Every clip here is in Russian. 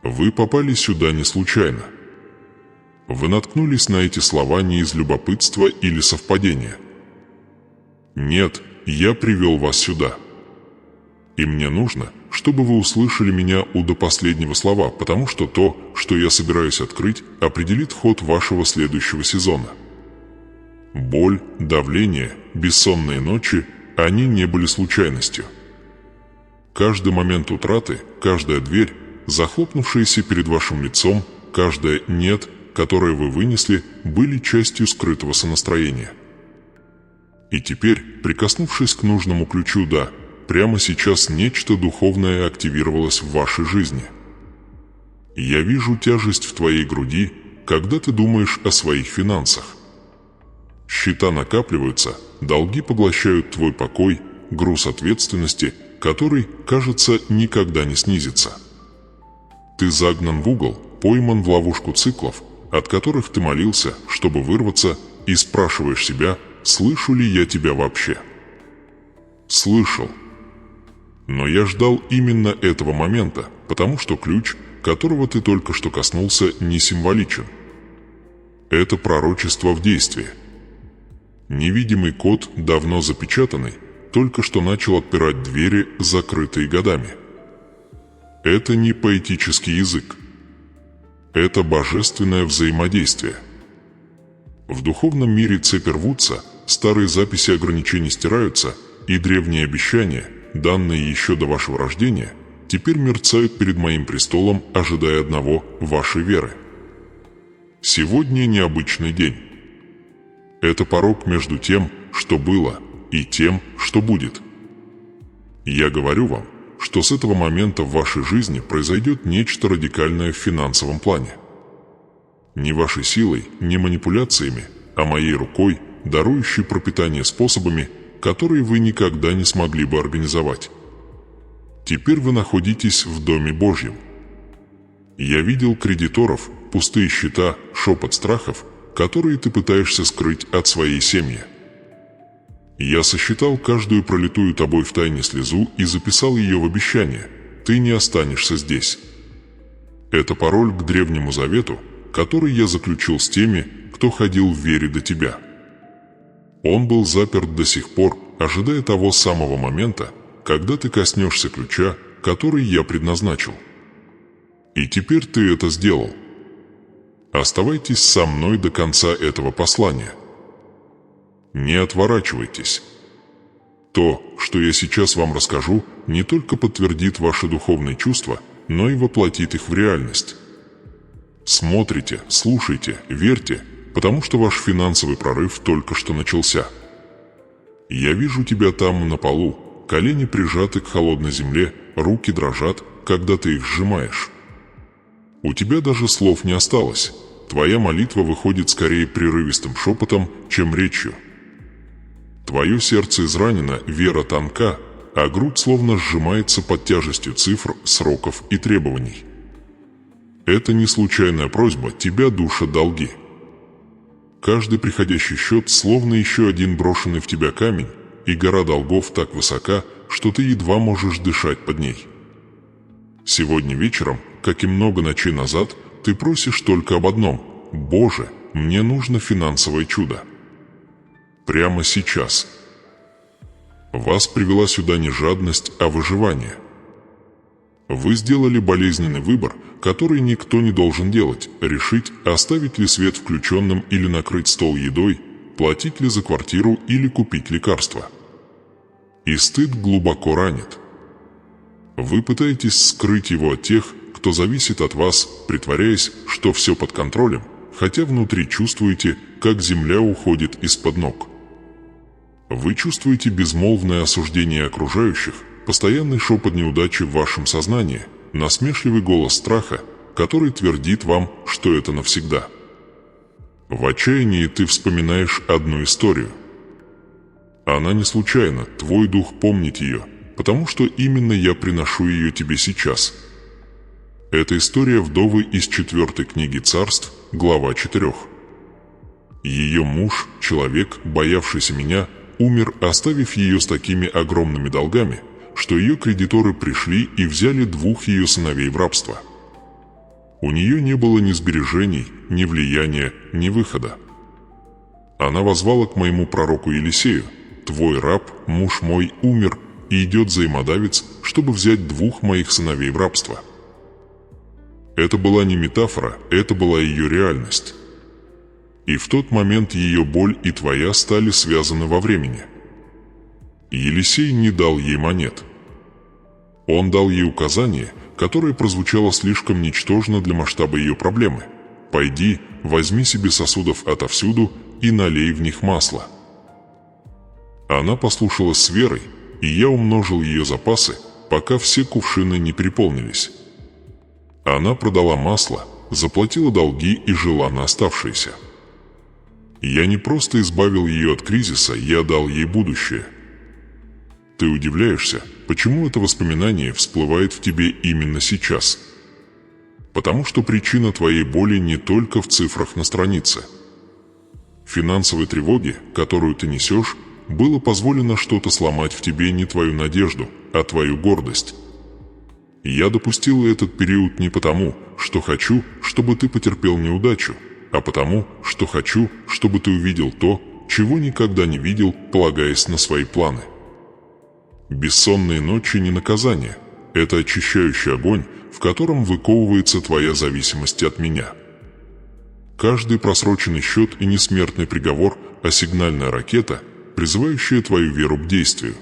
Вы попали сюда не случайно. Вы наткнулись на эти слова не из любопытства или совпадения. Нет, я привел вас сюда. И мне нужно, чтобы вы услышали меня до последнего слова, потому что то, что я собираюсь открыть, определит ход вашего следующего сезона. Боль, давление, бессонные ночи – они не были случайностью. Каждый момент утраты, каждая дверь, захлопнувшаяся перед вашим лицом, каждое «нет», которое вы вынесли, были частью скрытого сонастроения. И теперь, прикоснувшись к нужному ключу «да», прямо сейчас нечто духовное активировалось в вашей жизни. Я вижу тяжесть в твоей груди, когда ты думаешь о своих финансах. Счета накапливаются, долги поглощают твой покой, груз ответственности, который, кажется, никогда не снизится. Ты загнан в угол, пойман в ловушку циклов, от которых ты молился, чтобы вырваться, и спрашиваешь себя, слышу ли я тебя вообще. Слышал. Но я ждал именно этого момента, потому что ключ, которого ты только что коснулся, не символичен. Это пророчество в действии. Невидимый код, давно запечатанный, только что начал отпирать двери, закрытые годами. Это не поэтический язык. Это божественное взаимодействие. В духовном мире цепи рвутся, старые записи ограничений стираются, и древние обещания, данные еще до вашего рождения, теперь мерцают перед моим престолом, ожидая одного – вашей веры. Сегодня необычный день. Это порог между тем, что было, и тем, что будет. Я говорю вам, что с этого момента в вашей жизни произойдет нечто радикальное в финансовом плане. Не вашей силой, не манипуляциями, а моей рукой, дарующей пропитание способами, которые вы никогда не смогли бы организовать. Теперь вы находитесь в Доме Божьем. Я видел кредиторов, пустые счета, шепот страхов, которые ты пытаешься скрыть от своей семьи. Я сосчитал каждую пролитую тобой в тайне слезу и записал ее в обещание: ты не останешься здесь. Это пароль к Древнему Завету, который я заключил с теми, кто ходил в вере до тебя. Он был заперт до сих пор, ожидая того самого момента, когда ты коснешься ключа, который я предназначил. И теперь ты это сделал. Оставайтесь со мной до конца этого послания. Не отворачивайтесь. То, что я сейчас вам расскажу, не только подтвердит ваши духовные чувства, но и воплотит их в реальность. Смотрите, слушайте, верьте, потому что ваш финансовый прорыв только что начался. Я вижу тебя там на полу, колени прижаты к холодной земле, руки дрожат, когда ты их сжимаешь. У тебя даже слов не осталось. Твоя молитва выходит скорее прерывистым шепотом, чем речью. Твое сердце изранено, вера тонка, а грудь словно сжимается под тяжестью цифр, сроков и требований. Это не случайная просьба, тебя душат долги. Каждый приходящий счет словно еще один брошенный в тебя камень, и гора долгов так высока, что ты едва можешь дышать под ней. Сегодня вечером, как и много ночей назад, ты просишь только об одном: «Боже, мне нужно финансовое чудо». Прямо сейчас. Вас привела сюда не жадность, а выживание. Вы сделали болезненный выбор, который никто не должен делать: решить, оставить ли свет включенным или накрыть стол едой, платить ли за квартиру или купить лекарства. И стыд глубоко ранит. Вы пытаетесь скрыть его от тех, кто зависит от вас, притворяясь, что все под контролем, хотя внутри чувствуете, как земля уходит из-под ног. Вы чувствуете безмолвное осуждение окружающих, постоянный шепот неудачи в вашем сознании, насмешливый голос страха, который твердит вам, что это навсегда. В отчаянии ты вспоминаешь одну историю. Она не случайна, твой дух помнит ее, потому что именно я приношу ее тебе сейчас. Это история вдовы из 4 книги Царств, глава 4. Ее муж, человек, боявшийся меня, умер, оставив ее с такими огромными долгами, что ее кредиторы пришли и взяли 2 ее сыновей в рабство. У нее не было ни сбережений, ни влияния, ни выхода. Она воззвала к моему пророку Елисею: «Твой раб, муж мой, умер, и идет взаимодавец, чтобы взять 2 моих сыновей в рабство». Это была не метафора, это была ее реальность. И в тот момент ее боль и твоя стали связаны во времени. Елисей не дал ей монет. Он дал ей указание, которое прозвучало слишком ничтожно для масштаба ее проблемы: «Пойди, возьми себе сосудов отовсюду и налей в них масло». Она послушалась с верой, и я умножил ее запасы, пока все кувшины не переполнились. Она продала масло, заплатила долги и жила на оставшиеся. Я не просто избавил ее от кризиса, я дал ей будущее. Ты удивляешься, почему это воспоминание всплывает в тебе именно сейчас? Потому что причина твоей боли не только в цифрах на странице. Финансовой тревоге, которую ты несешь, было позволено что-то сломать в тебе не твою надежду, а твою гордость. Я допустил этот период не потому, что хочу, чтобы ты потерпел неудачу, а потому, что хочу, чтобы ты увидел то, чего никогда не видел, полагаясь на свои планы. Бессонные ночи не наказание, это очищающий огонь, в котором выковывается твоя зависимость от меня. Каждый просроченный счет и несмертный приговор, а сигнальная ракета, призывающая твою веру к действию.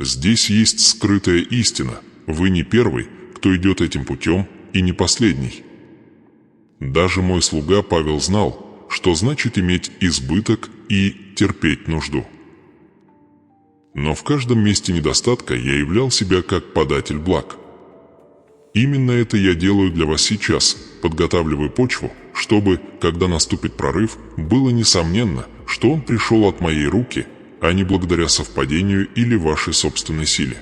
Здесь есть скрытая истина: вы не первый, кто идет этим путем, и не последний. Даже мой слуга Павел знал, что значит иметь избыток и терпеть нужду. Но в каждом месте недостатка я являл себя как податель благ. Именно это я делаю для вас сейчас, подготавливаю почву, чтобы, когда наступит прорыв, было несомненно, что он пришел от моей руки, а не благодаря совпадению или вашей собственной силе.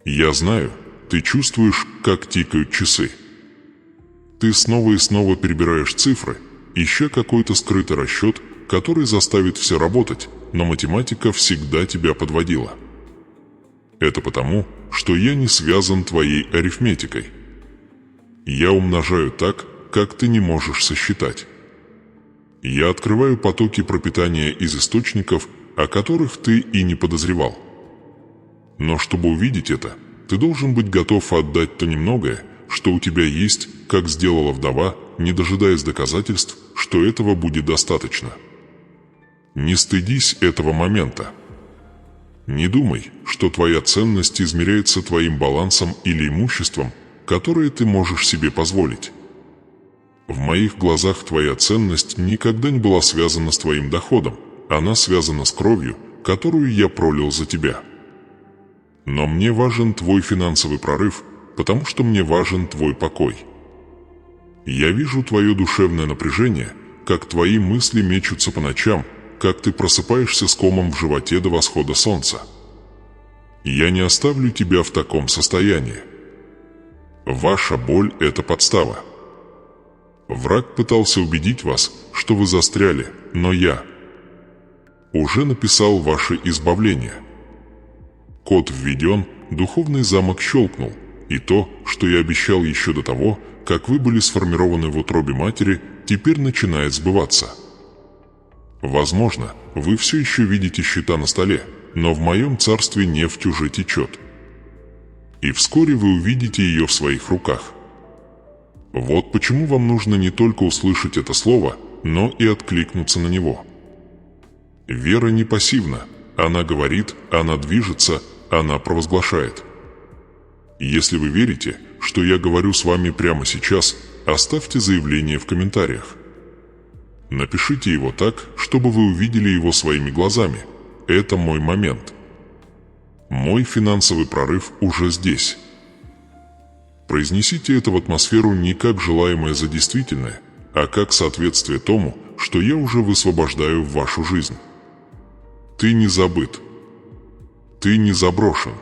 Я знаю, ты чувствуешь, как тикают часы. Ты снова и снова перебираешь цифры, ища какой-то скрытый расчет, который заставит все работать, но математика всегда тебя подводила. Это потому, что я не связан твоей арифметикой. Я умножаю так, как ты не можешь сосчитать. Я открываю потоки пропитания из источников, о которых ты и не подозревал. Но чтобы увидеть это, ты должен быть готов отдать то немногое, что у тебя есть, как сделала вдова, не дожидаясь доказательств, что этого будет достаточно. Не стыдись этого момента. Не думай, что твоя ценность измеряется твоим балансом или имуществом, которое ты можешь себе позволить. В моих глазах твоя ценность никогда не была связана с твоим доходом, она связана с кровью, которую я пролил за тебя. Но мне важен твой финансовый прорыв, потому что мне важен твой покой. Я вижу твое душевное напряжение, как твои мысли мечутся по ночам, как ты просыпаешься с комом в животе до восхода солнца. Я не оставлю тебя в таком состоянии. Ваша боль – это подстава. Враг пытался убедить вас, что вы застряли, но я уже написал ваше избавление. Код введен, духовный замок щелкнул, и то, что я обещал еще до того, как вы были сформированы в утробе матери, теперь начинает сбываться. Возможно, вы все еще видите счета на столе, но в моем царстве нефть уже течет. И вскоре вы увидите ее в своих руках. Вот почему вам нужно не только услышать это слово, но и откликнуться на него. Вера не пассивна, она говорит, она движется, она провозглашает. Если вы верите, что я говорю с вами прямо сейчас, оставьте заявление в комментариях. Напишите его так, чтобы вы увидели его своими глазами. Это мой момент. Мой финансовый прорыв уже здесь. Произнесите это в атмосферу не как желаемое за действительное, а как соответствие тому, что я уже высвобождаю в вашу жизнь. Ты не забыт. Ты не заброшен.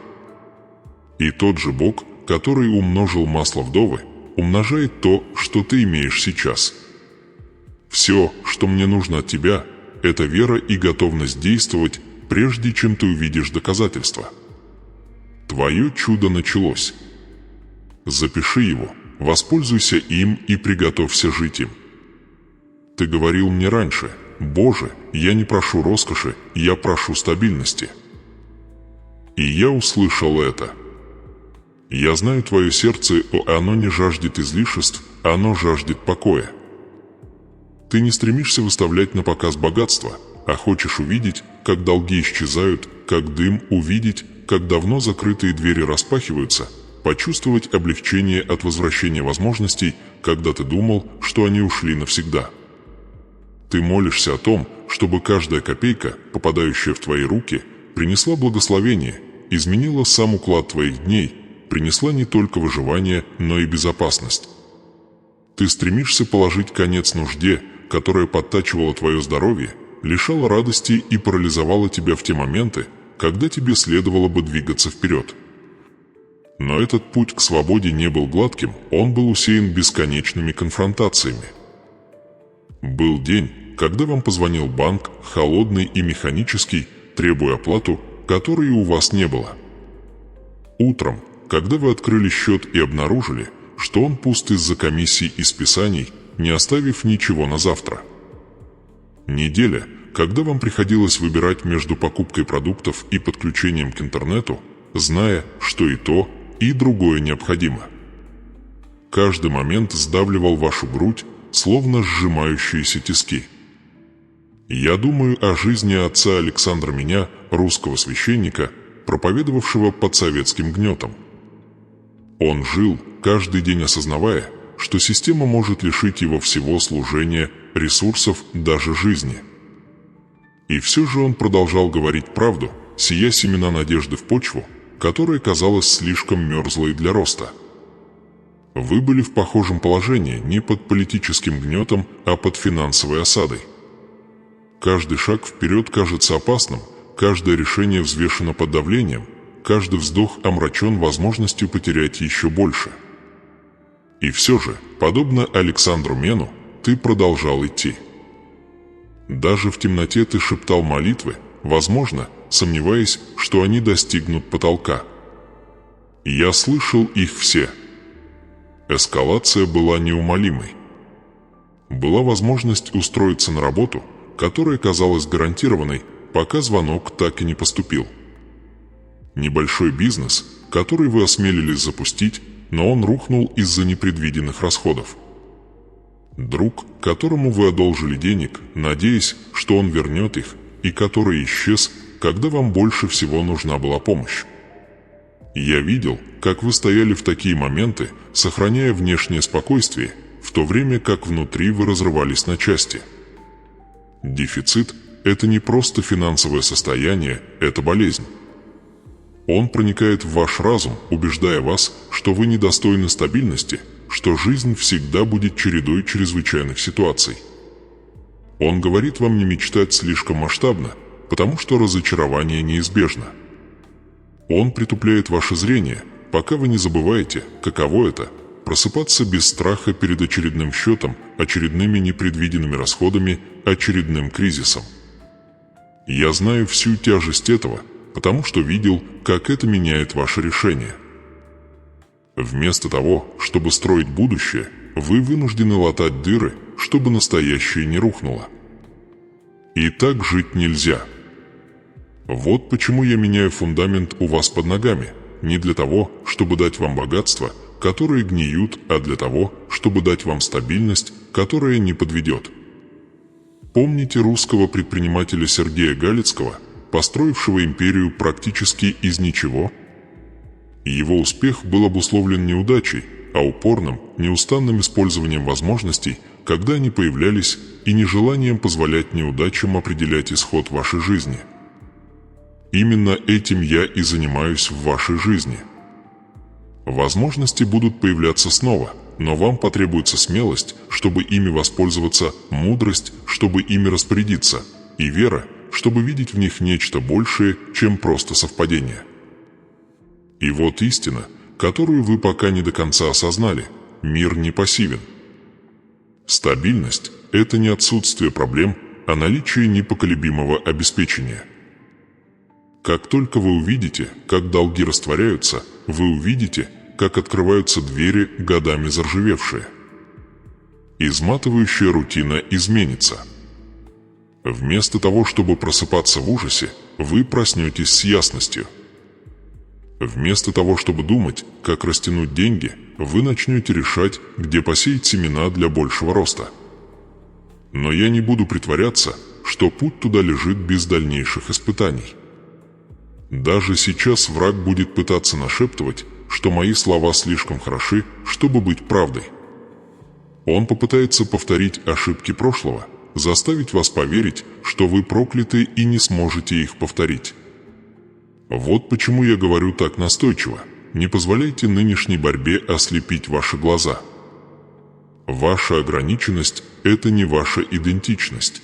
И тот же Бог, который умножил масло вдовы, умножает то, что ты имеешь сейчас. Все, что мне нужно от тебя, это вера и готовность действовать, прежде чем ты увидишь доказательства. Твое чудо началось. Запиши его, воспользуйся им и приготовься жить им. Ты говорил мне раньше: «Боже, я не прошу роскоши, я прошу стабильности». И я услышал это. Я знаю твое сердце, оно не жаждет излишеств, оно жаждет покоя. Ты не стремишься выставлять на показ богатство, а хочешь увидеть, как долги исчезают, как дым, увидеть, как давно закрытые двери распахиваются, почувствовать облегчение от возвращения возможностей, когда ты думал, что они ушли навсегда. Ты молишься о том, чтобы каждая копейка, попадающая в твои руки, принесла благословение, изменила сам уклад твоих дней, принесла не только выживание, но и безопасность. Ты стремишься положить конец нужде, которая подтачивала твое здоровье, лишала радости и парализовала тебя в те моменты, когда тебе следовало бы двигаться вперед. Но этот путь к свободе не был гладким, он был усеян бесконечными конфронтациями. Был день, когда вам позвонил банк, холодный и механический, требуя оплату, которой у вас не было. Утром, когда вы открыли счет и обнаружили, что он пуст из-за комиссий и списаний, не оставив ничего на завтра. Неделя, когда вам приходилось выбирать между покупкой продуктов и подключением к интернету, зная, что и то, и другое необходимо. Каждый момент сдавливал вашу грудь, словно сжимающиеся тиски. Я думаю о жизни отца Александра Меня, русского священника, проповедовавшего под советским гнетом. Он жил, каждый день осознавая, что система может лишить его всего служения, ресурсов, даже жизни. И все же он продолжал говорить правду, сея семена надежды в почву, которая казалась слишком мерзлой для роста. Вы были в похожем положении не под политическим гнетом, а под финансовой осадой. Каждый шаг вперед кажется опасным, каждое решение взвешено под давлением, каждый вздох омрачен возможностью потерять еще больше. И все же, подобно Александру Мену, ты продолжал идти. Даже в темноте ты шептал молитвы, возможно, сомневаясь, что они достигнут потолка. Я слышал их все. Эскалация была неумолимой. Была возможность устроиться на работу, которая казалась гарантированной, пока звонок так и не поступил. Небольшой бизнес, который вы осмелились запустить, но он рухнул из-за непредвиденных расходов. Друг, которому вы одолжили денег, надеясь, что он вернет их, и который исчез, когда вам больше всего нужна была помощь. Я видел, как вы стояли в такие моменты, сохраняя внешнее спокойствие, в то время как внутри вы разрывались на части. Дефицит – это не просто финансовое состояние, это болезнь. Он проникает в ваш разум, убеждая вас, что вы недостойны стабильности, что жизнь всегда будет чередой чрезвычайных ситуаций. Он говорит вам не мечтать слишком масштабно, потому что разочарование неизбежно. Он притупляет ваше зрение, пока вы не забываете, каково это – просыпаться без страха перед очередным счетом, очередными непредвиденными расходами, очередным кризисом. Я знаю всю тяжесть этого, потому что видел, как это меняет ваше решение. Вместо того, чтобы строить будущее, вы вынуждены латать дыры, чтобы настоящее не рухнуло. И так жить нельзя. Вот почему я меняю фундамент у вас под ногами, не для того, чтобы дать вам богатство, которые гниют, а для того, чтобы дать вам стабильность, которая не подведет. Помните русского предпринимателя Сергея Галицкого, построившего империю практически из ничего? Его успех был обусловлен неудачей, а упорным, неустанным использованием возможностей, когда они появлялись, и нежеланием позволять неудачам определять исход вашей жизни. Именно этим я и занимаюсь в вашей жизни. Возможности будут появляться снова, но вам потребуется смелость, чтобы ими воспользоваться, мудрость, чтобы ими распорядиться, и вера, чтобы видеть в них нечто большее, чем просто совпадение. И вот истина, которую вы пока не до конца осознали: мир не пассивен. Стабильность – это не отсутствие проблем, а наличие непоколебимого обеспечения. Как только вы увидите, как долги растворяются, вы увидите, как открываются двери, годами заржавевшие. Изматывающая рутина изменится. Вместо того, чтобы просыпаться в ужасе, вы проснетесь с ясностью. Вместо того, чтобы думать, как растянуть деньги, вы начнете решать, где посеять семена для большего роста. Но я не буду притворяться, что путь туда лежит без дальнейших испытаний. Даже сейчас враг будет пытаться нашептывать, что мои слова слишком хороши, чтобы быть правдой. Он попытается повторить ошибки прошлого, заставить вас поверить, что вы прокляты и не сможете их повторить. Вот почему я говорю так настойчиво: не позволяйте нынешней борьбе ослепить ваши глаза. Ваша ограниченность – это не ваша идентичность.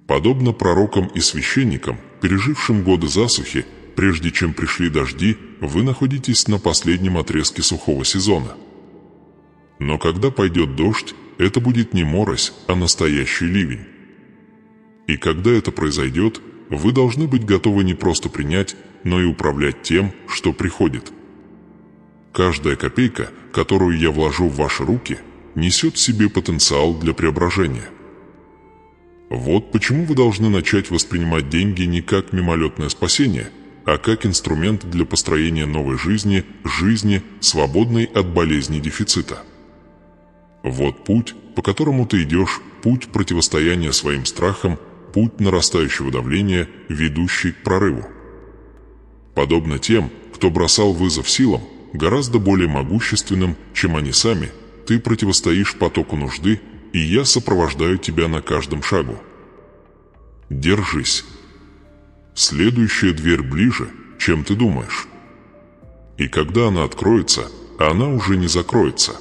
Подобно пророкам и священникам, пережившим годы засухи, прежде чем пришли дожди, вы находитесь на последнем отрезке сухого сезона. Но когда пойдет дождь, это будет не морось, а настоящий ливень. И когда это произойдет, вы должны быть готовы не просто принять, но и управлять тем, что приходит. Каждая копейка, которую я вложу в ваши руки, несет в себе потенциал для преображения. Вот почему вы должны начать воспринимать деньги не как мимолетное спасение, а как инструмент для построения новой жизни, свободной от болезней дефицита. Вот путь, по которому ты идешь, путь противостояния своим страхам, путь нарастающего давления, ведущий к прорыву. Подобно тем, кто бросал вызов силам, гораздо более могущественным, чем они сами, ты противостоишь потоку нужды, и я сопровождаю тебя на каждом шагу. Держись. Следующая дверь ближе, чем ты думаешь. И когда она откроется, она уже не закроется.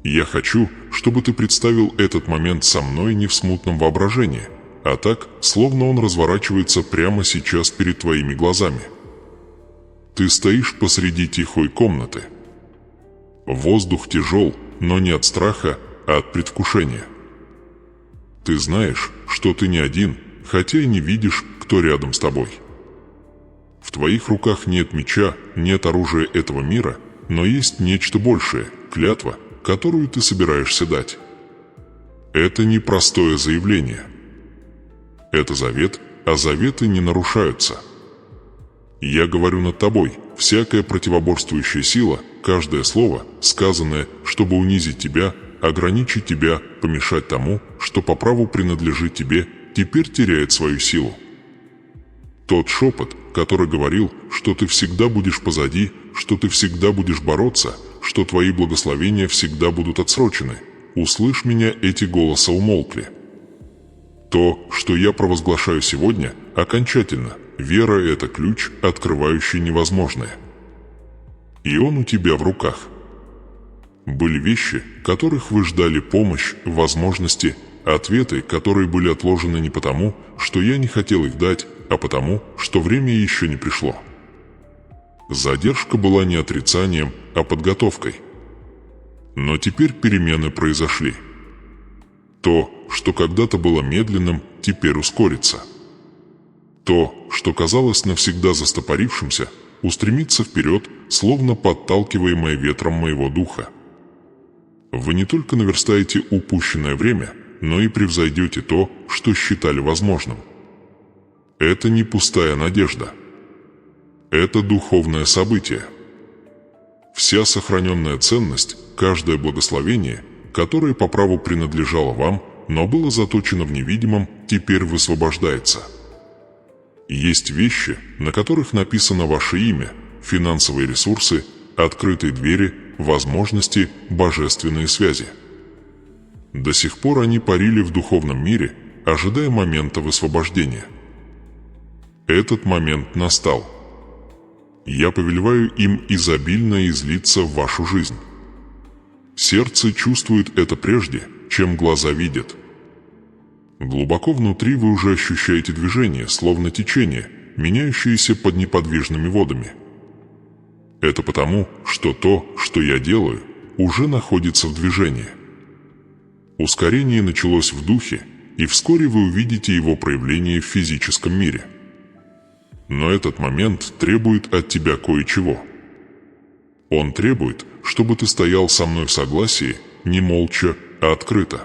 Я хочу, чтобы ты представил этот момент со мной не в смутном воображении, а так, словно он разворачивается прямо сейчас перед твоими глазами. Ты стоишь посреди тихой комнаты. Воздух тяжел, но не от страха, а от предвкушения. Ты знаешь, что ты не один, хотя и не видишь, кто рядом с тобой. В твоих руках нет меча, нет оружия этого мира, но есть нечто большее – клятва, которую ты собираешься дать. Это не простое заявление. Это завет, а заветы не нарушаются. Я говорю над тобой, всякая противоборствующая сила, каждое слово, сказанное, чтобы унизить тебя, ограничить тебя, помешать тому, что по праву принадлежит тебе, теперь теряет свою силу. Тот шепот, который говорил, что ты всегда будешь позади, что ты всегда будешь бороться, что твои благословения всегда будут отсрочены. Услышь меня, эти голоса умолкли. То, что я провозглашаю сегодня, окончательно. Вера – это ключ, открывающий невозможное. И он у тебя в руках. Были вещи, которых вы ждали помощь, возможности, ответы, которые были отложены не потому, что я не хотел их дать, а потому, что время еще не пришло. Задержка была не отрицанием, а подготовкой. Но теперь перемены произошли. То, что когда-то было медленным, теперь ускорится. То, что казалось навсегда застопорившимся, устремится вперед, словно подталкиваемое ветром моего духа. Вы не только наверстаете упущенное время, но и превзойдете то, что считали возможным. Это не пустая надежда. Это духовное событие. Вся сохраненная ценность, каждое благословение, которое по праву принадлежало вам, но было заточено в невидимом, теперь высвобождается. Есть вещи, на которых написано ваше имя, финансовые ресурсы, открытые двери, возможности, божественные связи. До сих пор они парили в духовном мире, ожидая момента высвобождения. Этот момент настал. Я повелеваю им изобильно излиться в вашу жизнь. Сердце чувствует это прежде, чем глаза видят. Глубоко внутри вы уже ощущаете движение, словно течение, меняющееся под неподвижными водами. Это потому, что то, что я делаю, уже находится в движении. Ускорение началось в духе, и вскоре вы увидите его проявление в физическом мире. Но этот момент требует от тебя кое-чего. Он требует, чтобы ты стоял со мной в согласии, не молча, а открыто.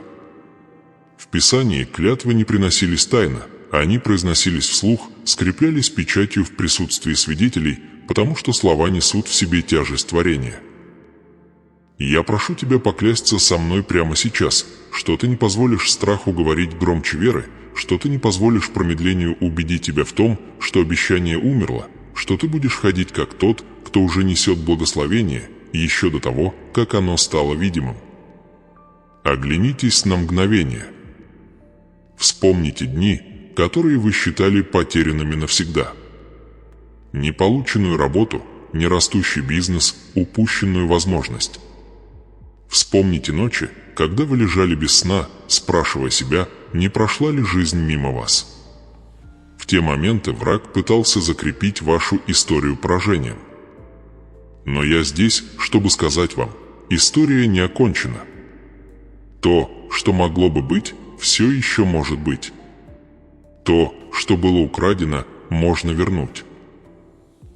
В Писании клятвы не приносились тайно, они произносились вслух, скреплялись печатью в присутствии свидетелей, потому что слова несут в себе тяжесть творения. Я прошу тебя поклясться со мной прямо сейчас, что ты не позволишь страху говорить громче веры, что ты не позволишь промедлению убедить тебя в том, что обещание умерло, что ты будешь ходить как тот, кто уже несет благословение, еще до того, как оно стало видимым. Оглянитесь на мгновение. Вспомните дни, которые вы считали потерянными навсегда. Неполученную работу, нерастущий бизнес, упущенную возможность. Вспомните ночи, когда вы лежали без сна, спрашивая себя, не прошла ли жизнь мимо вас. В те моменты враг пытался закрепить вашу историю поражением. Но я здесь, чтобы сказать вам, история не окончена. То, что могло бы быть, все еще может быть. То, что было украдено, можно вернуть.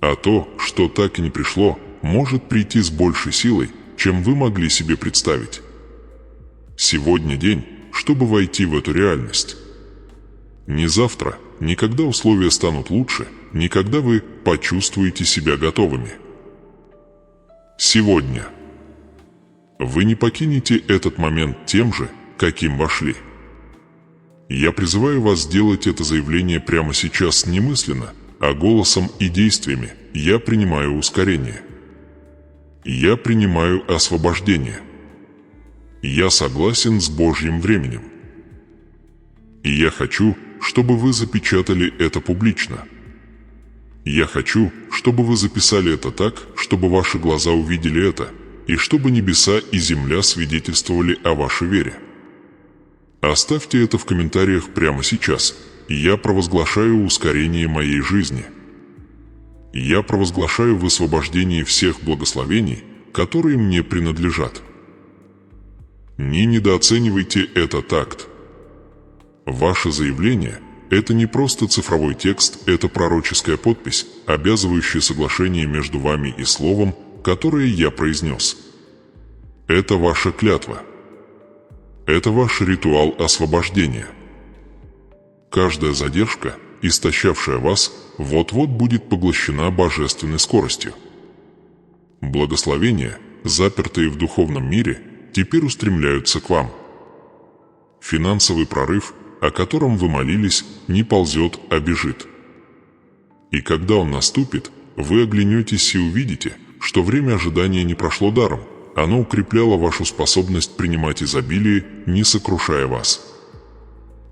А то, что так и не пришло, может прийти с большей силой, чем вы могли себе представить. Сегодня день, чтобы войти в эту реальность. Не завтра, не когда условия станут лучше, не когда вы почувствуете себя готовыми. Сегодня. Вы не покинете этот момент тем же, каким вошли. Я призываю вас сделать это заявление прямо сейчас не мысленно, а голосом и действиями. Я принимаю ускорение. Я принимаю освобождение. Я согласен с Божьим временем. И я хочу, чтобы вы запечатали это публично. Я хочу, чтобы вы записали это так, чтобы ваши глаза увидели это, и чтобы небеса и земля свидетельствовали о вашей вере. Оставьте это в комментариях прямо сейчас, и я провозглашаю ускорение моей жизни. Я провозглашаю высвобождение всех благословений, которые мне принадлежат. Не недооценивайте этот акт. Ваше заявление – это не просто цифровой текст, это пророческая подпись, обязывающая соглашение между вами и словом, которое я произнес. Это ваша клятва. Это ваш ритуал освобождения. Каждая задержка, истощавшая вас, вот-вот будет поглощена божественной скоростью. Благословения, запертые в духовном мире, теперь устремляются к вам. Финансовый прорыв, о котором вы молились, не ползет, а бежит. И когда он наступит, вы оглянетесь и увидите, что время ожидания не прошло даром, оно укрепляло вашу способность принимать изобилие, не сокрушая вас.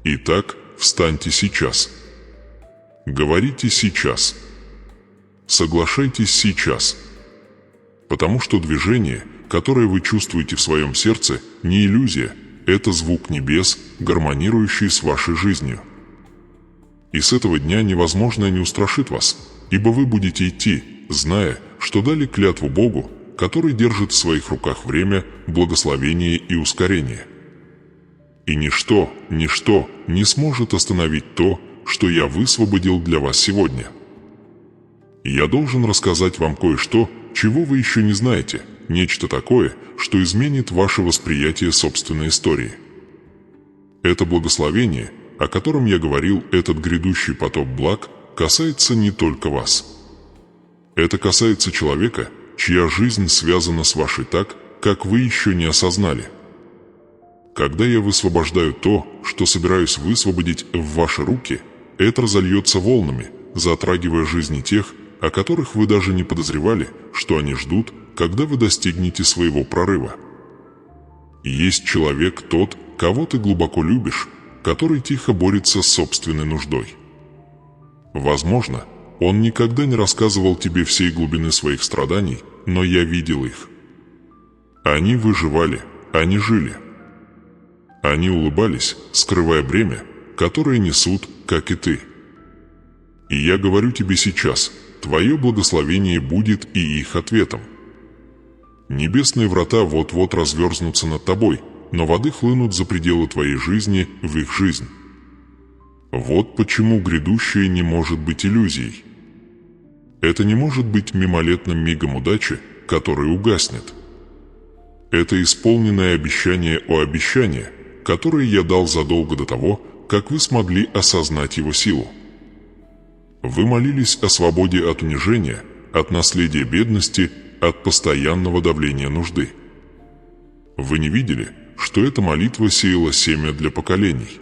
Итак, встаньте сейчас. Говорите сейчас. Соглашайтесь сейчас. Потому что движение, которое вы чувствуете в своем сердце, не иллюзия, это звук небес, гармонирующий с вашей жизнью. И с этого дня невозможное не устрашит вас, ибо вы будете идти, зная, что дали клятву Богу, который держит в своих руках время, благословение и ускорение. И ничто не сможет остановить то, что я высвободил для вас сегодня. Я должен рассказать вам кое-что, чего вы еще не знаете, нечто такое, что изменит ваше восприятие собственной истории. Это благословение, о котором я говорил, этот грядущий поток благ, касается не только вас. Это касается человека, чья жизнь связана с вашей так, как вы еще не осознали. Когда я высвобождаю то, что собираюсь высвободить в ваши руки, это разольется волнами, затрагивая жизни тех, о которых вы даже не подозревали, что они ждут, когда вы достигнете своего прорыва. Есть человек тот, кого ты глубоко любишь, который тихо борется с собственной нуждой. Возможно, он никогда не рассказывал тебе всей глубины своих страданий, но я видел их. Они выживали, они жили. Они улыбались, скрывая бремя, которое несут, как и ты. И я говорю тебе сейчас, твое благословение будет и их ответом. Небесные врата вот-вот разверзнутся над тобой, но воды хлынут за пределы твоей жизни в их жизнь. Вот почему грядущее не может быть иллюзией. Это не может быть мимолетным мигом удачи, который угаснет. Это исполненное обещание о обещании, которое я дал задолго до того, как вы смогли осознать его силу. Вы молились о свободе от унижения, от наследия бедности, от постоянного давления нужды. Вы не видели, что эта молитва сеяла семя для поколений.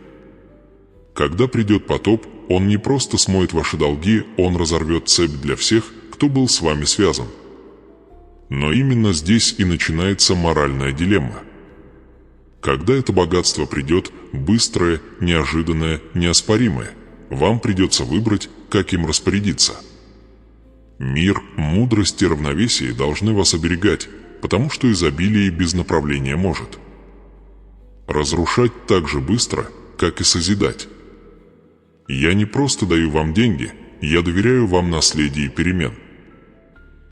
Когда придет потоп, он не просто смоет ваши долги, он разорвет цепь для всех, кто был с вами связан. Но именно здесь и начинается моральная дилемма. Когда это богатство придет, быстрое, неожиданное, неоспоримое, вам придется выбрать, как им распорядиться. Мир, мудрость и равновесие должны вас оберегать, потому что изобилие без направления может разрушать так же быстро, как и созидать. Я не просто даю вам деньги, я доверяю вам наследие перемен.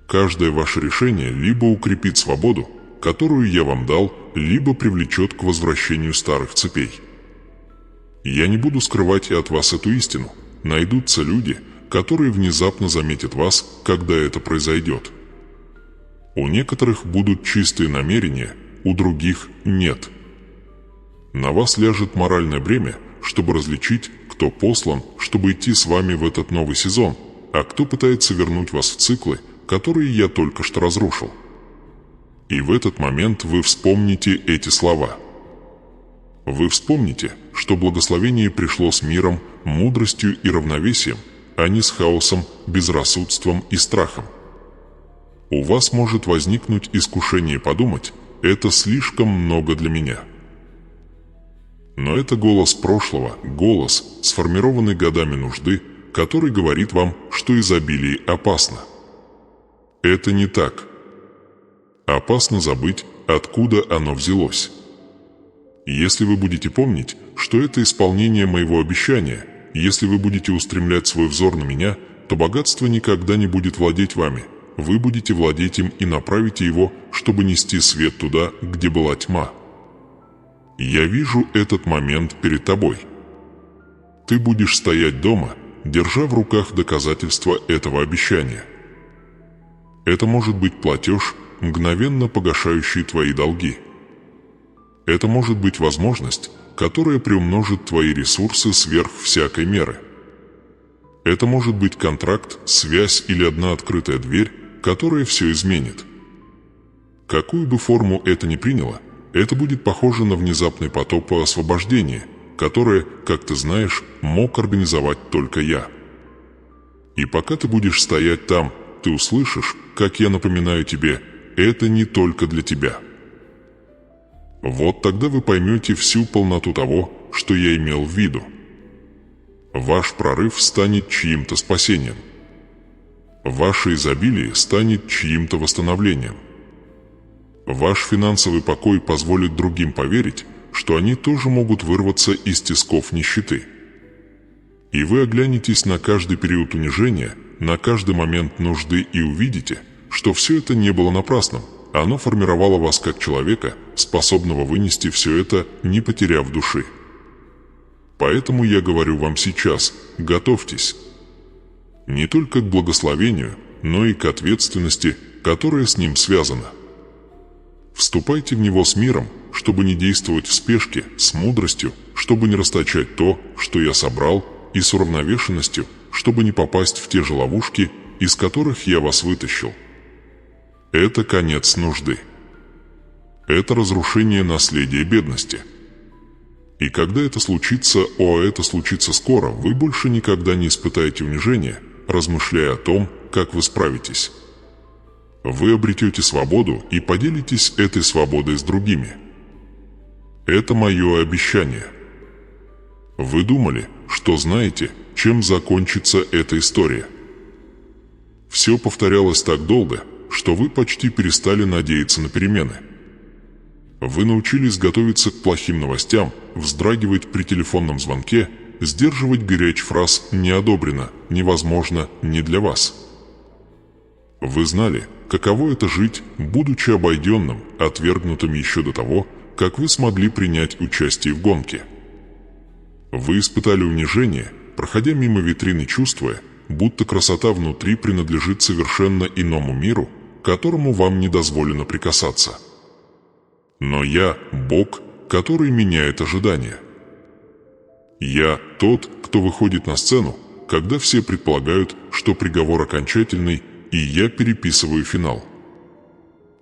Каждое ваше решение либо укрепит свободу, которую я вам дал, либо привлечет к возвращению старых цепей. Я не буду скрывать и от вас эту истину. Найдутся люди, которые внезапно заметят вас, когда это произойдет. У некоторых будут чистые намерения, у других нет. На вас ляжет моральное бремя, чтобы различить, кто послан, чтобы идти с вами в этот новый сезон, а кто пытается вернуть вас в циклы, которые я только что разрушил. И в этот момент вы вспомните эти слова. Вы вспомните, что благословение пришло с миром, мудростью и равновесием, а не с хаосом, безрассудством и страхом. У вас может возникнуть искушение подумать: это слишком много для меня. Но это голос прошлого, голос, сформированный годами нужды, который говорит вам, что изобилие опасно. Это не так. Опасно забыть, откуда оно взялось. Если вы будете помнить, что это исполнение моего обещания, если вы будете устремлять свой взор на меня, то богатство никогда не будет владеть вами. Вы будете владеть им и направите его, чтобы нести свет туда, где была тьма. Я вижу этот момент перед тобой. Ты будешь стоять дома, держа в руках доказательства этого обещания. Это может быть платеж, мгновенно погашающий твои долги. Это может быть возможность, которая приумножит твои ресурсы сверх всякой меры. Это может быть контракт, связь или одна открытая дверь, которая все изменит. Какую бы форму это ни приняло, это будет похоже на внезапный потоп освобождения, которое, как ты знаешь, мог организовать только я. И пока ты будешь стоять там, ты услышишь, как я напоминаю тебе: это не только для тебя. Вот тогда вы поймете всю полноту того, что я имел в виду. Ваш прорыв станет чьим-то спасением. Ваше изобилие станет чьим-то восстановлением. Ваш финансовый покой позволит другим поверить, что они тоже могут вырваться из тисков нищеты. И вы оглянетесь на каждый период унижения, на каждый момент нужды и увидите, что все это не было напрасным. Оно формировало вас как человека, способного вынести все это, не потеряв души. Поэтому я говорю вам сейчас: готовьтесь. Не только к благословению, но и к ответственности, которая с ним связана. Вступайте в него с миром, чтобы не действовать в спешке, с мудростью, чтобы не расточать то, что я собрал, и с уравновешенностью, чтобы не попасть в те же ловушки, из которых я вас вытащил. Это конец нужды. Это разрушение наследия бедности. И когда это случится, это случится скоро, вы больше никогда не испытаете унижения, размышляя о том, как вы справитесь. Вы обретете свободу и поделитесь этой свободой с другими. Это мое обещание. Вы думали, что знаете, чем закончится эта история. Все повторялось так долго, что вы почти перестали надеяться на перемены. Вы научились готовиться к плохим новостям, вздрагивать при телефонном звонке, сдерживать горячь фраз «не одобрено», «невозможно», «не для вас». Вы знали, каково это жить, будучи обойденным, отвергнутым еще до того, как вы смогли принять участие в гонке. Вы испытали унижение, проходя мимо витрины, чувствуя, будто красота внутри принадлежит совершенно иному миру, к которому вам не дозволено прикасаться. Но я Бог, который меняет ожидания. Я тот, кто выходит на сцену, когда все предполагают, что приговор окончательный, и я переписываю финал.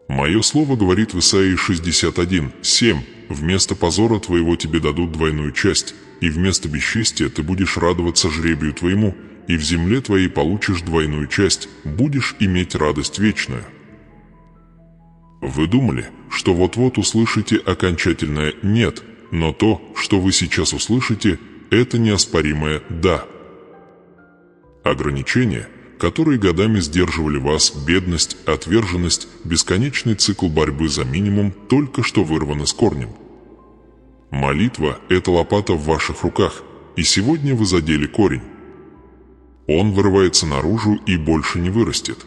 Мое слово говорит в Исаии 61:7: «Вместо позора твоего тебе дадут двойную часть, и вместо бесчестия ты будешь радоваться жребию твоему, и в земле твоей получишь двойную часть, будешь иметь радость вечную». Вы думали, что вот-вот услышите окончательное «нет», но то, что вы сейчас услышите, это неоспоримое «да». Ограничения, которые годами сдерживали вас, бедность, отверженность, бесконечный цикл борьбы за минимум, только что вырваны с корнем. Молитва – это лопата в ваших руках, и сегодня вы задели корень. Он вырывается наружу и больше не вырастет.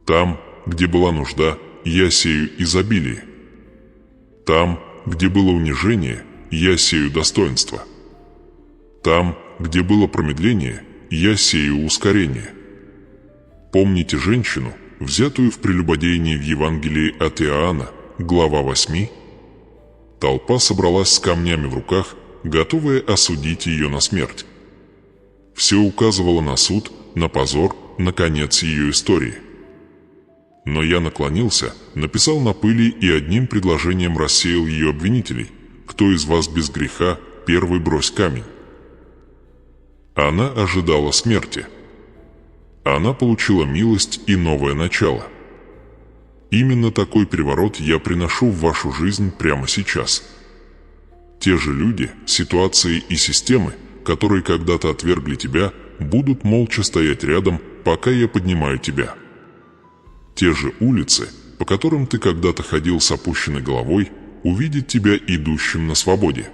Там, где была нужда, я сею изобилие. Там, где было унижение, я сею достоинство. Там, где было промедление, я сею ускорение. Помните женщину, взятую в прелюбодеянии в Евангелии от Иоанна, глава 8? Толпа собралась с камнями в руках, готовая осудить ее на смерть. Все указывало на суд, на позор, на конец ее истории. Но я наклонился, написал на пыли и одним предложением рассеял ее обвинителей: «Кто из вас без греха, первый брось камень». Она ожидала смерти. Она получила милость и новое начало. Именно такой переворот я приношу в вашу жизнь прямо сейчас. Те же люди, ситуации и системы, которые когда-то отвергли тебя, будут молча стоять рядом, пока я поднимаю тебя. Те же улицы, по которым ты когда-то ходил с опущенной головой, увидят тебя идущим на свободе.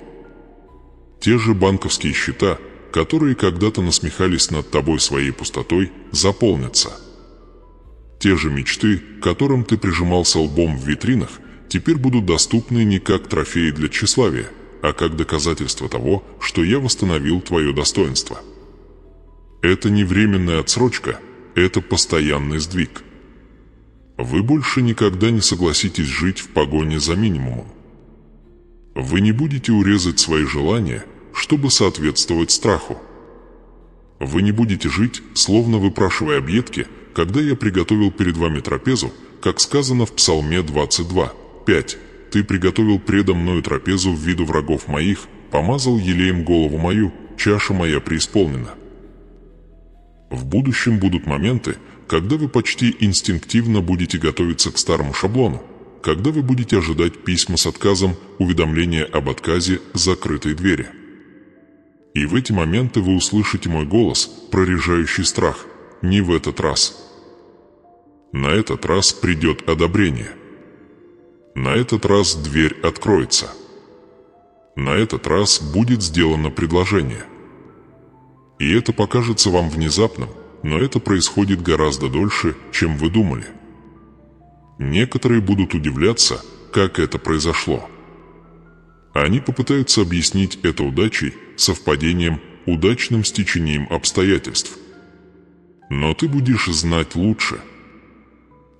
Те же банковские счета, которые когда-то насмехались над тобой своей пустотой, заполнятся. Те же мечты, к которым ты прижимался лбом в витринах, теперь будут доступны не как трофеи для тщеславия, а как доказательство того, что я восстановил твое достоинство. Это не временная отсрочка, это постоянный сдвиг. Вы больше никогда не согласитесь жить в погоне за минимумом. Вы не будете урезать свои желания, чтобы соответствовать страху. Вы не будете жить, словно выпрашивая объедки, когда я приготовил перед вами трапезу, как сказано в Псалме 22:5. «Ты приготовил предо мною трапезу в виду врагов моих, помазал елеем голову мою, чаша моя преисполнена». В будущем будут моменты, когда вы почти инстинктивно будете готовиться к старому шаблону, когда вы будете ожидать письма с отказом, уведомления об отказе, закрытой двери. И в эти моменты вы услышите мой голос, прорежающий страх: не в этот раз. На этот раз придет одобрение. На этот раз дверь откроется. На этот раз будет сделано предложение. И это покажется вам внезапным, но это происходит гораздо дольше, чем вы думали. Некоторые будут удивляться, как это произошло. Они попытаются объяснить это удачей, совпадением, удачным стечением обстоятельств. Но ты будешь знать лучше.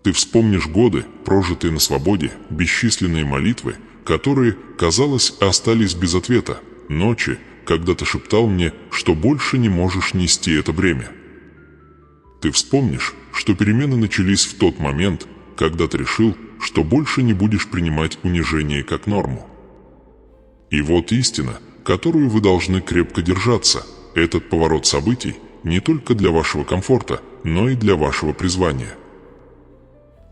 Ты вспомнишь годы, прожитые на свободе, бесчисленные молитвы, которые, казалось, остались без ответа, ночи, когда ты шептал мне, что больше не можешь нести это бремя. Ты вспомнишь, что перемены начались в тот момент, когда ты решил, что больше не будешь принимать унижение как норму. И вот истина, которую вы должны крепко держаться, этот поворот событий не только для вашего комфорта, но и для вашего призвания.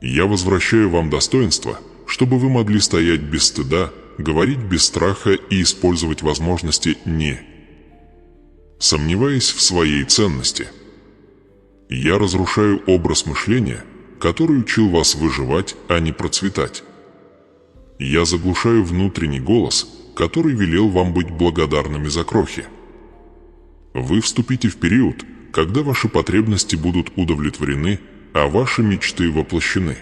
Я возвращаю вам достоинство, чтобы вы могли стоять без стыда, говорить без страха и использовать возможности «не», сомневаясь в своей ценности. Я разрушаю образ мышления, который учил вас выживать, а не процветать. Я заглушаю внутренний голос, который велел вам быть благодарными за крохи. Вы вступите в период, когда ваши потребности будут удовлетворены, а ваши мечты воплощены.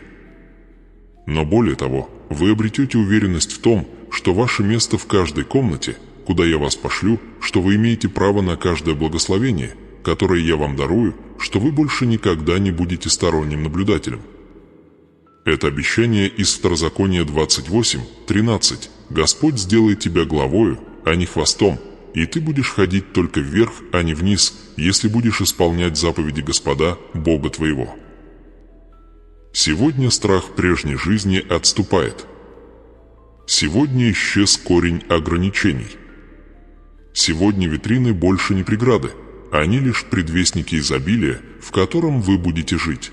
Но более того, вы обретете уверенность в том, что ваше место в каждой комнате, куда я вас пошлю, что вы имеете право на каждое благословение, которое я вам дарую, что вы больше никогда не будете сторонним наблюдателем. Это обещание из Второзакония 28:13. Господь сделает тебя главою, а не хвостом, и ты будешь ходить только вверх, а не вниз, если будешь исполнять заповеди Господа, Бога твоего. Сегодня страх прежней жизни отступает. Сегодня исчез корень ограничений. Сегодня витрины больше не преграды, они лишь предвестники изобилия, в котором вы будете жить.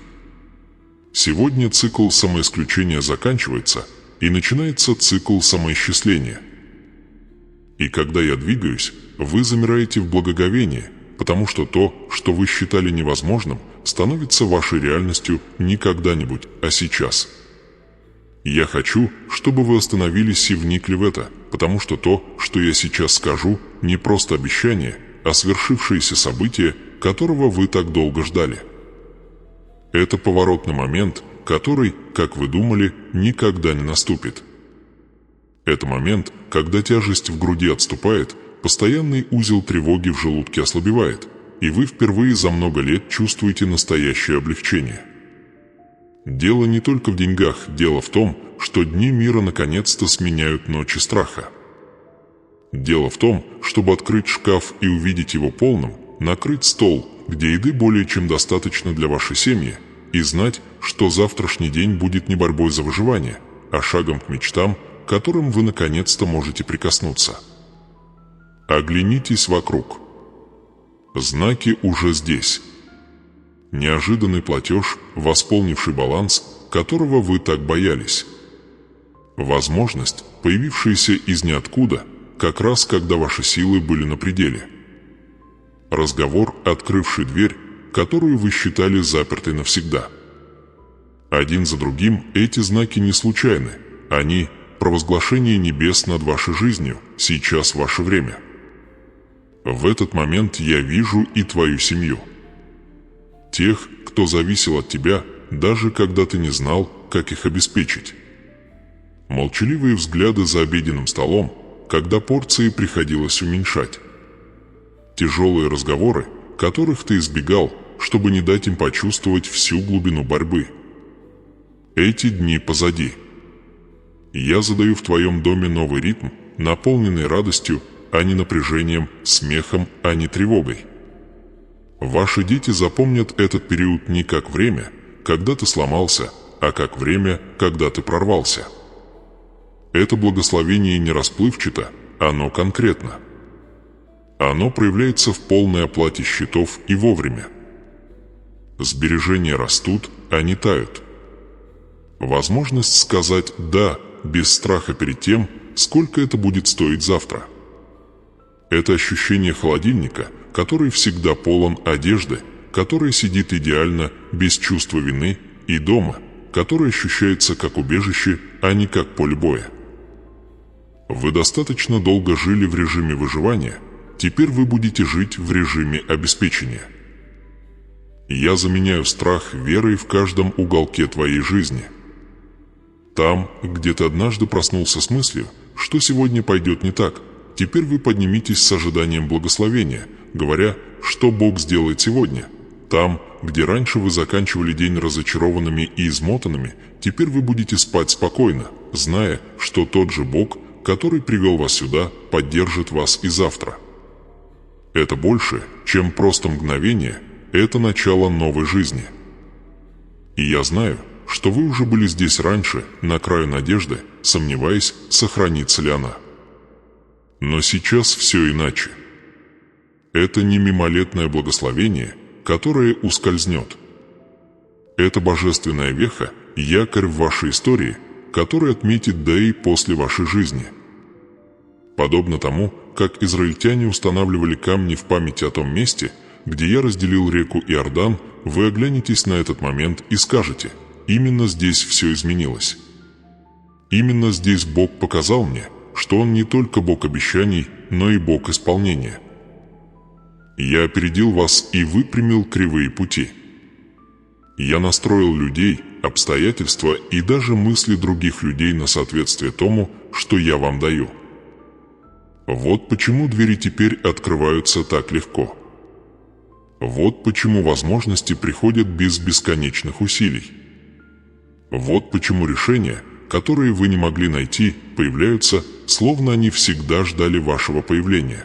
Сегодня цикл самоисключения заканчивается, и начинается цикл самоисчисления. И когда я двигаюсь, вы замираете в благоговении, потому что то, что вы считали невозможным, становится вашей реальностью не когда-нибудь, а сейчас. Я хочу, чтобы вы остановились и вникли в это, потому что то, что я сейчас скажу, не просто обещание, а свершившееся событие, которого вы так долго ждали. Это поворотный момент, который, как вы думали, никогда не наступит. Это момент, когда тяжесть в груди отступает, постоянный узел тревоги в желудке ослабевает, и вы впервые за много лет чувствуете настоящее облегчение. Дело не только в деньгах, дело в том, что дни мира наконец-то сменяют ночи страха. Дело в том, чтобы открыть шкаф и увидеть его полным, накрыть стол, где еды более чем достаточно для вашей семьи, и знать, что завтрашний день будет не борьбой за выживание, а шагом к мечтам, к которым вы наконец-то можете прикоснуться. Оглянитесь вокруг. Знаки уже здесь. Неожиданный платеж, восполнивший баланс, которого вы так боялись. Возможность, появившаяся из ниоткуда, как раз когда ваши силы были на пределе. Разговор, открывший дверь, которую вы считали запертой навсегда. Один за другим эти знаки не случайны. Они – провозглашение небес над вашей жизнью, сейчас ваше время. В этот момент я вижу и твою семью. Тех, кто зависел от тебя, даже когда ты не знал, как их обеспечить. Молчаливые взгляды за обеденным столом, когда порции приходилось уменьшать. Тяжелые разговоры, которых ты избегал, чтобы не дать им почувствовать всю глубину борьбы. Эти дни позади. Я задаю в твоем доме новый ритм, наполненный радостью, а не напряжением, смехом, а не тревогой. Ваши дети запомнят этот период не как время, когда ты сломался, а как время, когда ты прорвался. Это благословение не расплывчато, оно конкретно. Оно проявляется в полной оплате счетов и вовремя. Сбережения растут, а не тают. Возможность сказать «да» без страха перед тем, сколько это будет стоить завтра. Это ощущение холодильника, который всегда полон одежды, которая сидит идеально, без чувства вины, и дома, который ощущается как убежище, а не как поле боя. Вы достаточно долго жили в режиме выживания, теперь вы будете жить в режиме обеспечения. Я заменяю страх верой в каждом уголке твоей жизни. Там, где ты однажды проснулся с мыслью, что сегодня пойдет не так, теперь вы подниметесь с ожиданием благословения, говоря, что Бог сделает сегодня. Там, где раньше вы заканчивали день разочарованными и измотанными, теперь вы будете спать спокойно, зная, что тот же Бог, который привел вас сюда, поддержит вас и завтра. Это больше, чем просто мгновение, это начало новой жизни. И я знаю, что вы уже были здесь раньше, на краю надежды, сомневаясь, сохранится ли она. Но сейчас все иначе. Это не мимолетное благословение, которое ускользнет. Это божественная веха, якорь в вашей истории, который отметит дэй после вашей жизни. Подобно тому, как израильтяне устанавливали камни в память о том месте, где я разделил реку Иордан, вы оглянетесь на этот момент и скажете: именно здесь все изменилось. Именно здесь Бог показал мне, что Он не только Бог обещаний, но и Бог исполнения. Я опередил вас и выпрямил кривые пути. Я настроил людей, обстоятельства и даже мысли других людей на соответствие тому, что я вам даю. Вот почему двери теперь открываются так легко. Вот почему возможности приходят без бесконечных усилий. Вот почему решения, которые вы не могли найти, появляются, словно они всегда ждали вашего появления.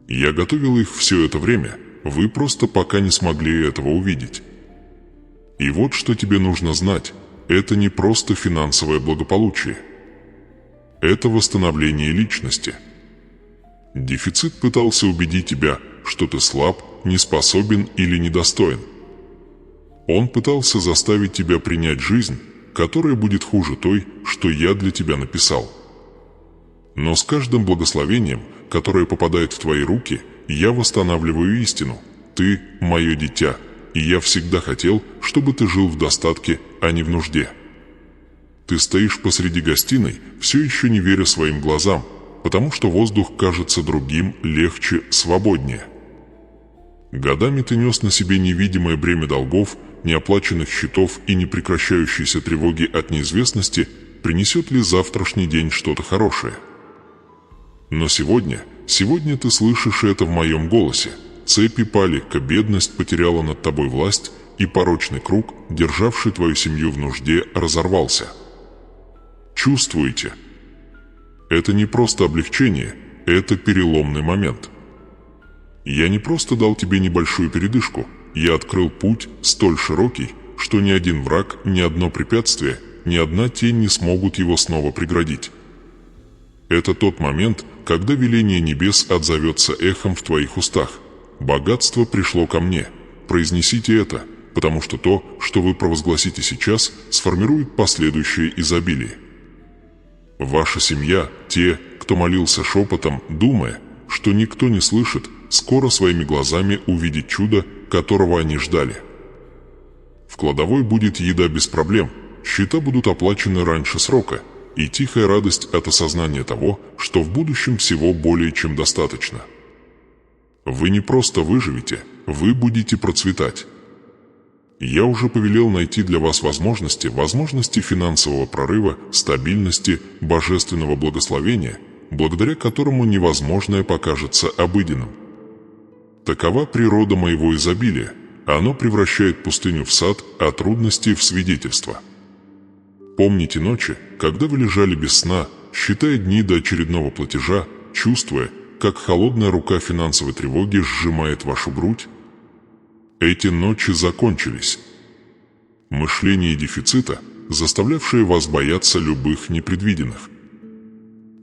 Я готовил их все это время, вы просто пока не смогли этого увидеть. И вот что тебе нужно знать, это не просто финансовое благополучие. Это восстановление личности. Дефицит пытался убедить тебя, что ты слаб, не способен или недостоин. Он пытался заставить тебя принять жизнь, которая будет хуже той, что я для тебя написал. Но с каждым благословением, которое попадает в твои руки, я восстанавливаю истину. Ты – мое дитя, и я всегда хотел, чтобы ты жил в достатке, а не в нужде. Ты стоишь посреди гостиной, все еще не веря своим глазам, потому что воздух кажется другим, легче, свободнее. Годами ты нес на себе невидимое бремя долгов, неоплаченных счетов и непрекращающейся тревоги от неизвестности, принесет ли завтрашний день что-то хорошее. Но сегодня ты слышишь это в моем голосе. Цепи пали, бедность потеряла над тобой власть, и порочный круг, державший твою семью в нужде, разорвался. Чувствуете? Это не просто облегчение, это переломный момент. Я не просто дал тебе небольшую передышку, я открыл путь столь широкий, что ни один враг, ни одно препятствие, ни одна тень не смогут его снова преградить. Это тот момент, когда веление небес отзовется эхом в твоих устах. Богатство пришло ко мне. Произнесите это, потому что то, что вы провозгласите сейчас, сформирует последующее изобилие. Ваша семья, те, кто молился шепотом, думая, что никто не слышит, скоро своими глазами увидит чудо, которого они ждали. В кладовой будет еда без проблем, счета будут оплачены раньше срока, и тихая радость от осознания того, что в будущем всего более чем достаточно. Вы не просто выживете, вы будете процветать. Я уже повелел найти для вас возможности финансового прорыва, стабильности, божественного благословения, благодаря которому невозможное покажется обыденным. Такова природа моего изобилия, оно превращает пустыню в сад, а трудности в свидетельство. Помните ночи, когда вы лежали без сна, считая дни до очередного платежа, чувствуя, как холодная рука финансовой тревоги сжимает вашу грудь? Эти ночи закончились. Мышление дефицита, заставлявшее вас бояться любых непредвиденных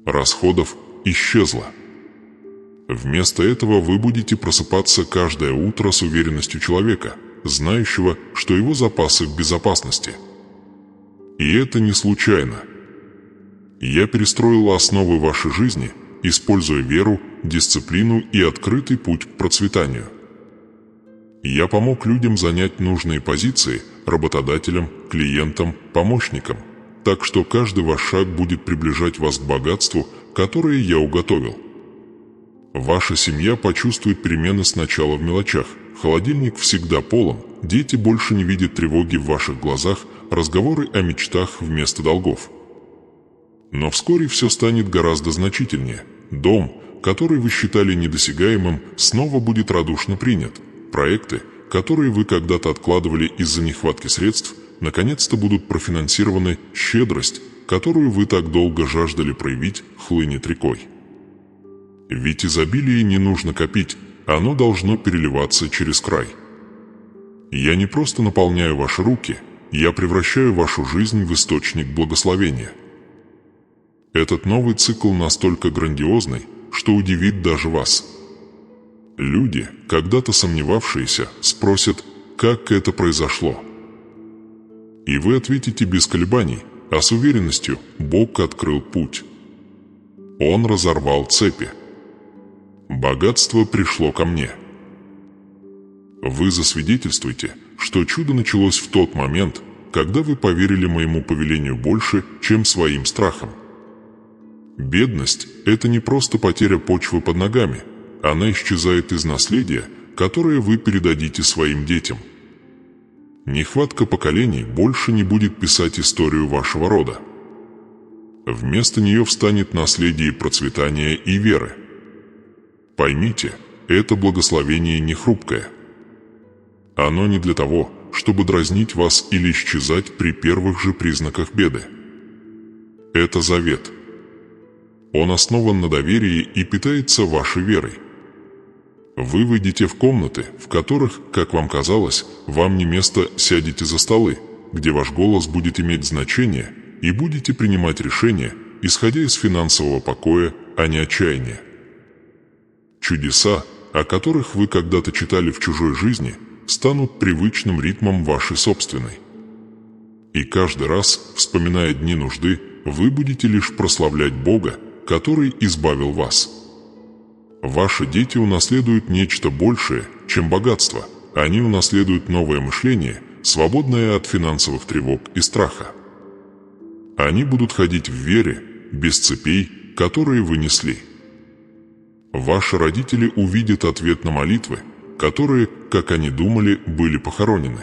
расходов, исчезло. Вместо этого вы будете просыпаться каждое утро с уверенностью человека, знающего, что его запасы в безопасности. И это не случайно. Я перестроил основы вашей жизни, используя веру, дисциплину и открытый путь к процветанию. Я помог людям занять нужные позиции, работодателям, клиентам, помощникам, так что каждый ваш шаг будет приближать вас к богатству, которое я уготовил. Ваша семья почувствует перемены сначала в мелочах. Холодильник всегда полон, дети больше не видят тревоги в ваших глазах, разговоры о мечтах вместо долгов. Но вскоре все станет гораздо значительнее. Дом, который вы считали недосягаемым, снова будет радушно принят. Проекты, которые вы когда-то откладывали из-за нехватки средств, наконец-то будут профинансированы, щедрость, которую вы так долго жаждали проявить, хлынет рекой. Ведь изобилие не нужно копить, оно должно переливаться через край. Я не просто наполняю ваши руки, я превращаю вашу жизнь в источник благословения. Этот новый цикл настолько грандиозный, что удивит даже вас. Люди, когда-то сомневавшиеся, спросят, как это произошло. И вы ответите без колебаний, а с уверенностью: Бог открыл путь. Он разорвал цепи. Богатство пришло ко мне. Вы засвидетельствуете, что чудо началось в тот момент, когда вы поверили моему повелению больше, чем своим страхам. Бедность – это не просто потеря почвы под ногами, она исчезает из наследия, которое вы передадите своим детям. Нехватка поколений больше не будет писать историю вашего рода. Вместо нее встанет наследие процветания и веры. Поймите, это благословение не хрупкое. Оно не для того, чтобы дразнить вас или исчезать при первых же признаках беды. Это завет. Он основан на доверии и питается вашей верой. Вы выйдете в комнаты, в которых, как вам казалось, вам не место, сядете за столы, где ваш голос будет иметь значение, и будете принимать решения, исходя из финансового покоя, а не отчаяния. Чудеса, о которых вы когда-то читали в чужой жизни, станут привычным ритмом вашей собственной. И каждый раз, вспоминая дни нужды, вы будете лишь прославлять Бога, который избавил вас. Ваши дети унаследуют нечто большее, чем богатство. Они унаследуют новое мышление, свободное от финансовых тревог и страха. Они будут ходить в вере, без цепей, которые вы несли. Ваши родители увидят ответ на молитвы, которые, как они думали, были похоронены.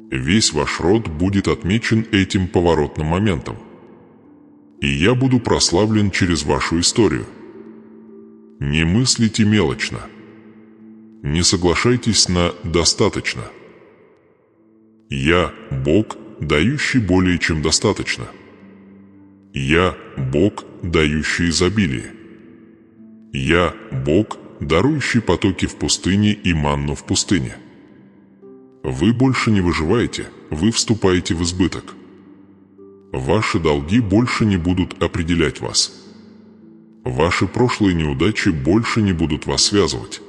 Весь ваш род будет отмечен этим поворотным моментом. И я буду прославлен через вашу историю. Не мыслите мелочно. Не соглашайтесь на «достаточно». Я – Бог, дающий более чем достаточно. Я – Бог, дающий изобилие. Я – Бог, дарующий потоки в пустыне и манну в пустыне. Вы больше не выживаете, вы вступаете в избыток. Ваши долги больше не будут определять вас. Ваши прошлые неудачи больше не будут вас связывать.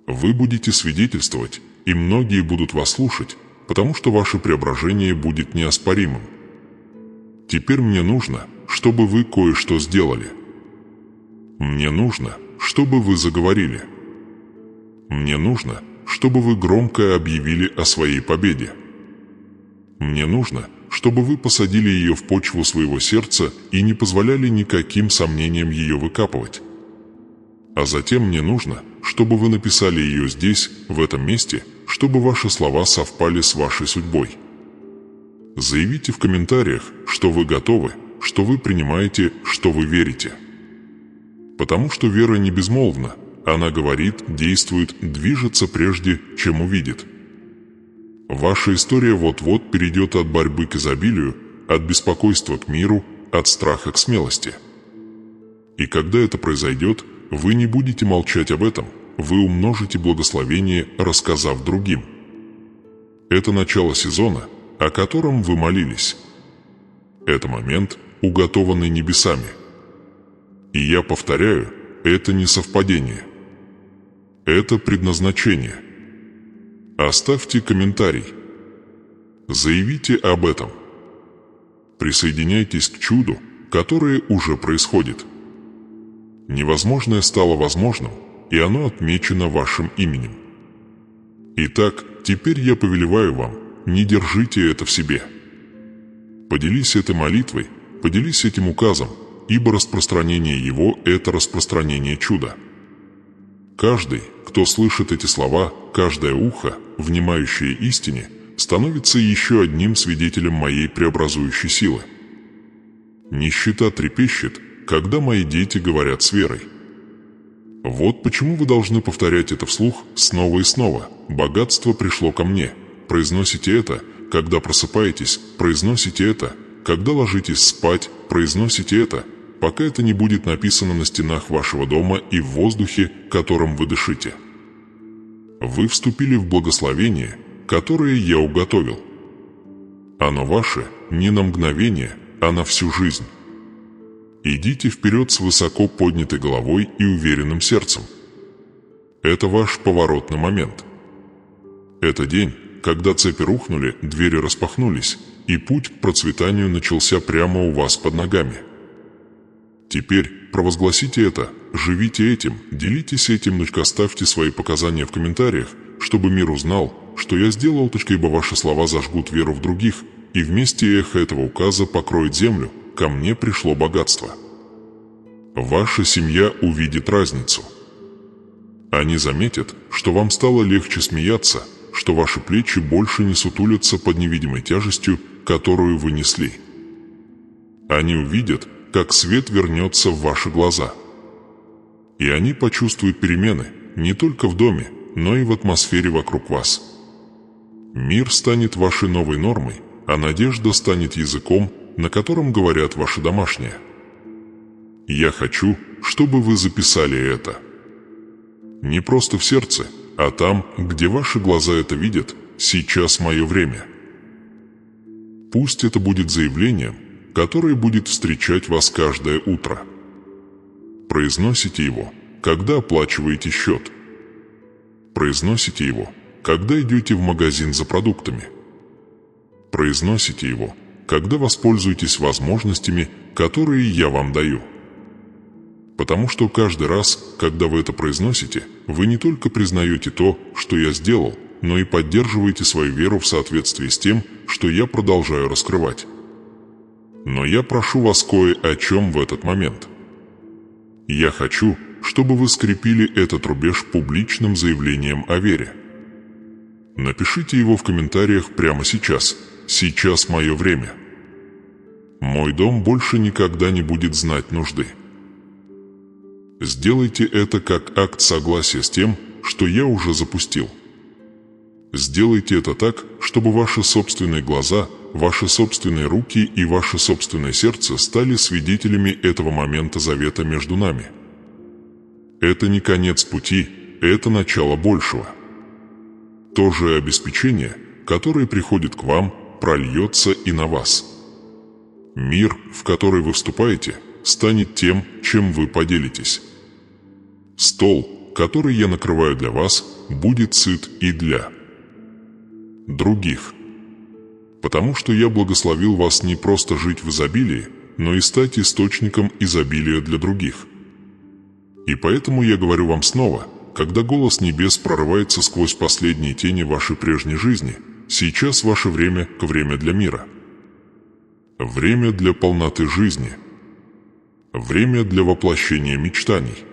Вы будете свидетельствовать, и многие будут вас слушать, потому что ваше преображение будет неоспоримым. Теперь мне нужно, чтобы вы кое-что сделали. Мне нужно, чтобы вы заговорили. Мне нужно, чтобы вы громко объявили о своей победе. Мне нужно, чтобы вы посадили ее в почву своего сердца и не позволяли никаким сомнениям ее выкапывать. А затем мне нужно, чтобы вы написали ее здесь, в этом месте, чтобы ваши слова совпали с вашей судьбой. Заявите в комментариях, что вы готовы, что вы принимаете, что вы верите. Потому что вера не безмолвна, она говорит, действует, движется прежде, чем увидит. Ваша история вот-вот перейдет от борьбы к изобилию, от беспокойства к миру, от страха к смелости. И когда это произойдет, вы не будете молчать об этом, вы умножите благословение, рассказав другим. Это начало сезона, о котором вы молились. Это момент, уготованный небесами. И я повторяю, это не совпадение. Это предназначение. Оставьте комментарий. Заявите об этом. Присоединяйтесь к чуду, которое уже происходит. Невозможное стало возможным, и оно отмечено вашим именем. Итак, теперь я повелеваю вам, не держите это в себе. Поделись этой молитвой, поделись этим указом, ибо распространение его – это распространение чуда. Каждый, кто слышит эти слова, каждое ухо, внимающее истине, становится еще одним свидетелем моей преобразующей силы. Нищета трепещет, когда мои дети говорят с верой. Вот почему вы должны повторять это вслух снова и снова. Богатство пришло ко мне. Произносите это, когда просыпаетесь, произносите это, когда ложитесь спать, произносите это, пока это не будет написано на стенах вашего дома и в воздухе, которым вы дышите. Вы вступили в благословение, которое я уготовил. Оно ваше не на мгновение, а на всю жизнь. Идите вперед с высоко поднятой головой и уверенным сердцем. Это ваш поворотный момент. Это день, когда цепи рухнули, двери распахнулись, и путь к процветанию начался прямо у вас под ногами. Теперь провозгласите это, живите этим, делитесь этим, ставьте свои показания в комментариях, чтобы мир узнал, что я сделал, ибо ваши слова зажгут веру в других, и вместе эхо этого указа покроет землю, ко мне пришло богатство. Ваша семья увидит разницу. Они заметят, что вам стало легче смеяться, что ваши плечи больше не сутулятся под невидимой тяжестью, которую вы несли. Они увидят, как свет вернется в ваши глаза. И они почувствуют перемены не только в доме, но и в атмосфере вокруг вас. Мир станет вашей новой нормой, а надежда станет языком, на котором говорят ваши домашние. Я хочу, чтобы вы записали это. Не просто в сердце, а там, где ваши глаза это видят, сейчас мое время. Пусть это будет заявлением, которое будет встречать вас каждое утро. Произносите его, когда оплачиваете счет. Произносите его, когда идете в магазин за продуктами. Произносите его, когда воспользуетесь возможностями, которые я вам даю. Потому что каждый раз, когда вы это произносите, вы не только признаете то, что я сделал, но и поддерживаете свою веру в соответствии с тем, что я продолжаю раскрывать. Но я прошу вас кое о чем в этот момент. Я хочу, чтобы вы скрепили этот рубеж публичным заявлением о вере. Напишите его в комментариях прямо сейчас. Сейчас мое время. Мой дом больше никогда не будет знать нужды. Сделайте это как акт согласия с тем, что я уже запустил. Сделайте это так, чтобы ваши собственные глаза, ваши собственные руки и ваше собственное сердце стали свидетелями этого момента завета между нами. Это не конец пути, это начало большего. То же обеспечение, которое приходит к вам, прольется и на вас. Мир, в который вы вступаете, станет тем, чем вы поделитесь. Стол, который я накрываю для вас, будет сыт и для других. Потому что я благословил вас не просто жить в изобилии, но и стать источником изобилия для других. И поэтому я говорю вам снова, когда голос небес прорывается сквозь последние тени вашей прежней жизни, сейчас ваше время – время для мира. Время для полноты жизни. Время для воплощения мечтаний.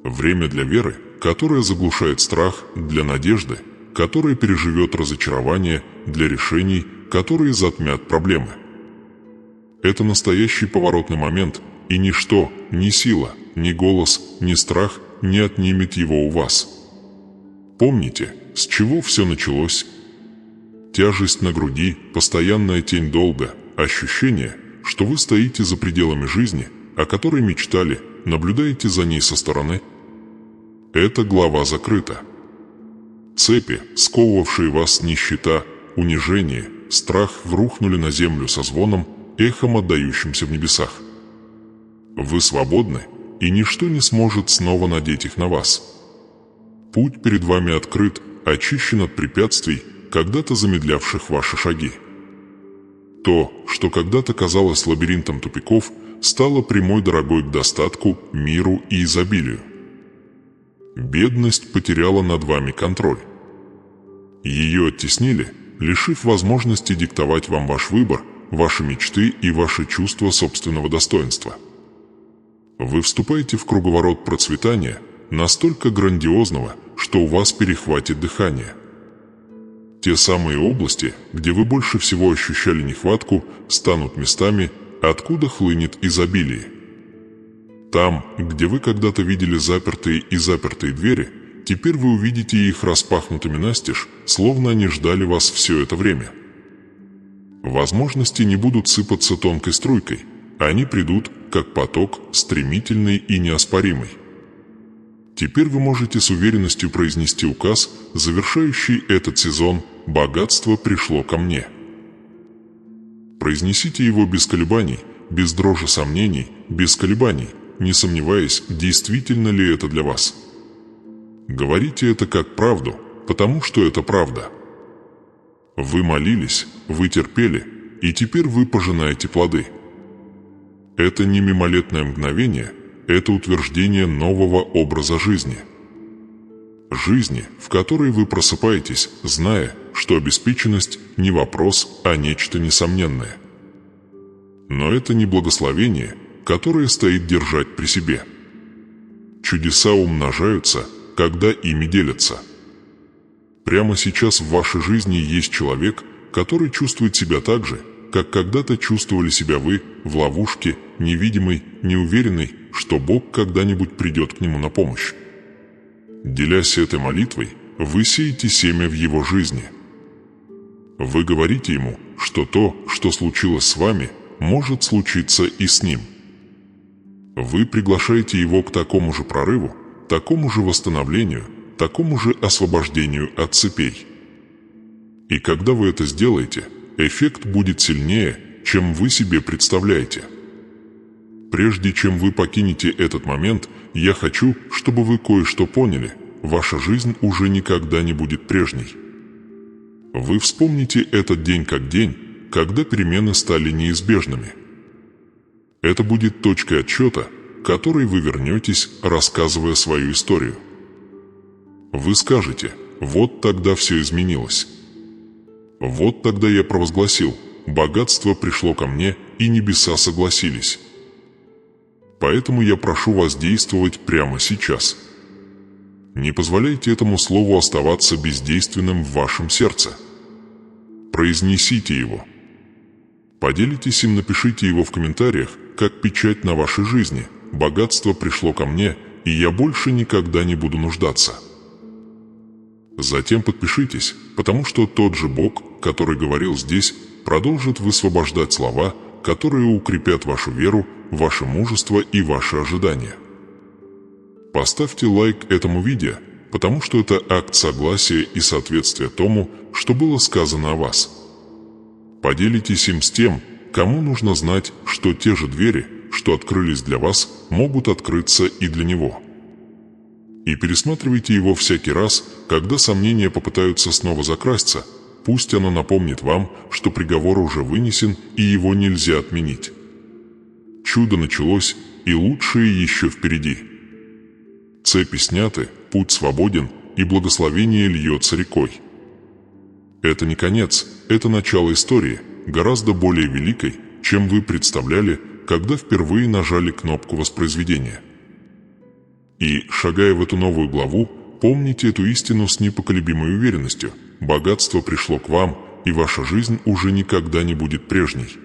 Время для веры, которая заглушает страх, для надежды, которая переживет разочарование, для решений, которые затмят проблемы. Это настоящий поворотный момент, и ничто, ни сила, ни голос, ни страх не отнимет его у вас. Помните, с чего все началось? Тяжесть на груди, постоянная тень долга, ощущение, что вы стоите за пределами жизни, о которой мечтали, наблюдаете за ней со стороны. Эта глава закрыта. Цепи, сковывавшие вас нищета, унижение, страх, рухнули на землю со звоном, эхом отдающимся в небесах. Вы свободны, и ничто не сможет снова надеть их на вас. Путь перед вами открыт, очищен от препятствий, когда-то замедлявших ваши шаги. То, что когда-то казалось лабиринтом тупиков, стало прямой дорогой к достатку, миру и изобилию. Бедность потеряла над вами контроль. Ее оттеснили, лишив возможности диктовать вам ваш выбор, ваши мечты и ваше чувство собственного достоинства. Вы вступаете в круговорот процветания, настолько грандиозного, что у вас перехватит дыхание. Те самые области, где вы больше всего ощущали нехватку, станут местами, откуда хлынет изобилие. Там, где вы когда-то видели запертые двери, теперь вы увидите их распахнутыми настежь, словно они ждали вас все это время. Возможности не будут сыпаться тонкой струйкой, они придут, как поток, стремительный и неоспоримый. Теперь вы можете с уверенностью произнести указ, завершающий этот сезон «Богатство пришло ко мне». Произнесите его без колебаний, без дрожи сомнений, без колебаний, не сомневаясь, действительно ли это для вас. Говорите это как правду, потому что это правда. Вы молились, вы терпели, и теперь вы пожинаете плоды. Это не мимолетное мгновение, это утверждение нового образа жизни. Жизни, в которой вы просыпаетесь, зная, что обеспеченность не вопрос, а нечто несомненное. Но это не благословение, которое стоит держать при себе. Чудеса умножаются, когда ими делятся. Прямо сейчас в вашей жизни есть человек, который чувствует себя так же, как когда-то чувствовали себя вы, в ловушке, невидимой, неуверенной, что Бог когда-нибудь придет к нему на помощь. Делясь этой молитвой, вы сеете семя в его жизни. Вы говорите ему, что то, что случилось с вами, может случиться и с ним. Вы приглашаете его к такому же прорыву, такому же восстановлению, такому же освобождению от цепей. И когда вы это сделаете, эффект будет сильнее, чем вы себе представляете. Прежде чем вы покинете этот момент, я хочу, чтобы вы кое-что поняли. Ваша жизнь уже никогда не будет прежней. Вы вспомните этот день как день, когда перемены стали неизбежными. Это будет точкой отсчета, к которой вы вернетесь, рассказывая свою историю. Вы скажете: вот тогда все изменилось. Вот тогда я провозгласил: богатство пришло ко мне, и небеса согласились. Поэтому я прошу вас действовать прямо сейчас. Не позволяйте этому слову оставаться бездейственным в вашем сердце. Произнесите его. Поделитесь им, напишите его в комментариях, как печать на вашей жизни. Богатство пришло ко мне, и я больше никогда не буду нуждаться. Затем подпишитесь, потому что тот же Бог, который говорил здесь, продолжит высвобождать слова, которые укрепят вашу веру, ваше мужество и ваши ожидания. Поставьте лайк этому видео, потому что это акт согласия и соответствия тому, что было сказано о вас. Поделитесь им с тем, кому нужно знать, что те же двери, что открылись для вас, могут открыться и для него. И пересматривайте его всякий раз, когда сомнения попытаются снова закрасться. Пусть оно напомнит вам, что приговор уже вынесен и его нельзя отменить. Чудо началось, и лучшее еще впереди. Цепи сняты, путь свободен, и благословение льется рекой. Это не конец, это начало истории, гораздо более великой, чем вы представляли, когда впервые нажали кнопку воспроизведения. И, шагая в эту новую главу, помните эту истину с непоколебимой уверенностью: богатство пришло к вам, и ваша жизнь уже никогда не будет прежней.